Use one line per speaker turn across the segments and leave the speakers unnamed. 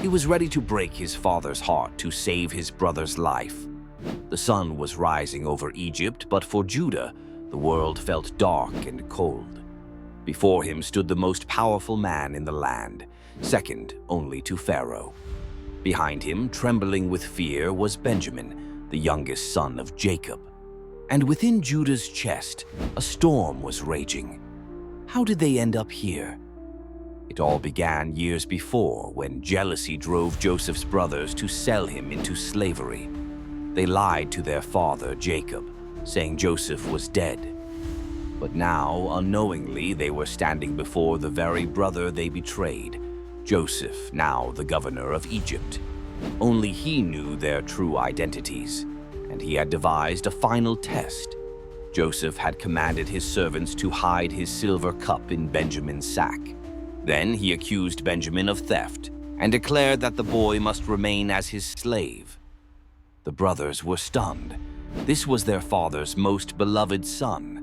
He was ready to break his father's heart to save his brother's life. The sun was rising over Egypt, but for Judah, the world felt dark and cold. Before him stood the most powerful man in the land, second only to Pharaoh. Behind him, trembling with fear, was Benjamin, the youngest son of Jacob. And within Judah's chest, a storm was raging. How did they end up here? It all began years before, when jealousy drove Joseph's brothers to sell him into slavery. They lied to their father, Jacob, saying Joseph was dead. But now, unknowingly, they were standing before the very brother they betrayed, Joseph, now the governor of Egypt. Only he knew their true identities, and he had devised a final test. Joseph had commanded his servants to hide his silver cup in Benjamin's sack. Then he accused Benjamin of theft and declared that the boy must remain as his slave. The brothers were stunned. This was their father's most beloved son.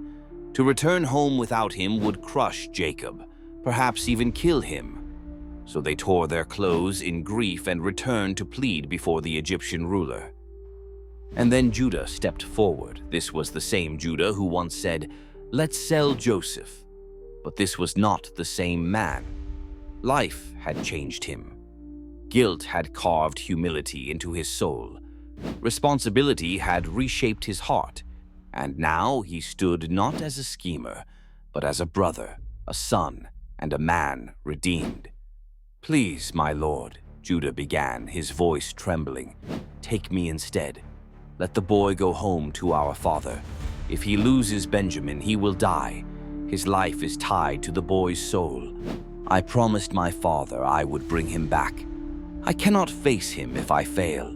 To return home without him would crush Jacob, perhaps even kill him. So they tore their clothes in grief and returned to plead before the Egyptian ruler. And then Judah stepped forward. This was the same Judah who once said, "Let's sell Joseph." But this was not the same man. Life had changed him. Guilt had carved humility into his soul. Responsibility had reshaped his heart. And now he stood not as a schemer, but as a brother, a son, and a man redeemed. "Please, my lord," Judah began, his voice trembling, "take me instead. Let the boy go home to our father. If he loses Benjamin, he will die. His life is tied to the boy's soul. I promised my father I would bring him back. I cannot face him if I fail."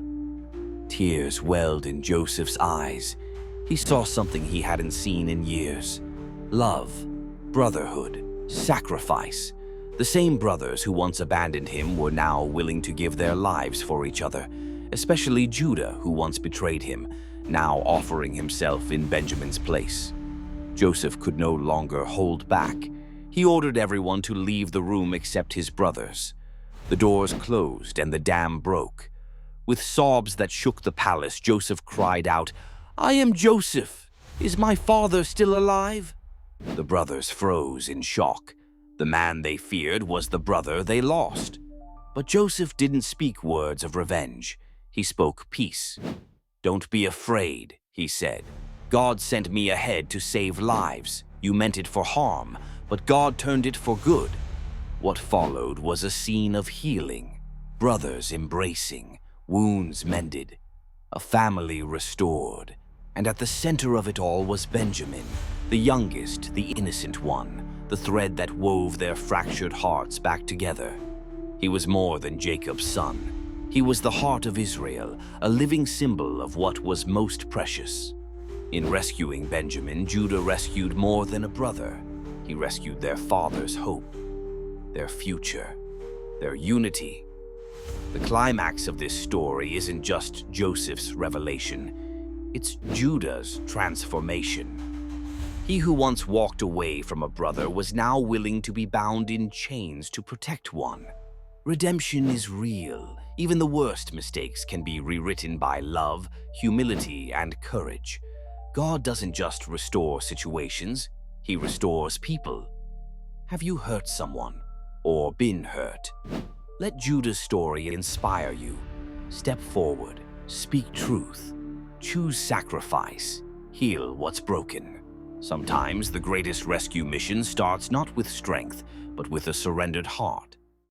Tears welled in Joseph's eyes. He saw something he hadn't seen in years. Love, brotherhood, sacrifice. The same brothers who once abandoned him were now willing to give their lives for each other, especially Judah, who once betrayed him, now offering himself in Benjamin's place. Joseph could no longer hold back. He ordered everyone to leave the room except his brothers. The doors closed and the dam broke. With sobs that shook the palace, Joseph cried out, "I am Joseph! Is my father still alive?" The brothers froze in shock. The man they feared was the brother they lost. But Joseph didn't speak words of revenge. He spoke peace. "Don't be afraid," he said. "God sent me ahead to save lives. You meant it for harm, but God turned it for good." What followed was a scene of healing, brothers embracing, wounds mended, a family restored. And at the center of it all was Benjamin, the youngest, the innocent one, the thread that wove their fractured hearts back together. He was more than Jacob's son. He was the heart of Israel, a living symbol of what was most precious. In rescuing Benjamin, Judah rescued more than a brother. He rescued their father's hope, their future, their unity. The climax of this story isn't just Joseph's revelation. It's Judah's transformation. He who once walked away from a brother was now willing to be bound in chains to protect one. Redemption is real. Even the worst mistakes can be rewritten by love, humility, and courage. God doesn't just restore situations, He restores people. Have you hurt someone or been hurt? Let Judah's story inspire you. Step forward, speak truth, choose sacrifice, heal what's broken. Sometimes the greatest rescue mission starts not with strength, but with a surrendered heart.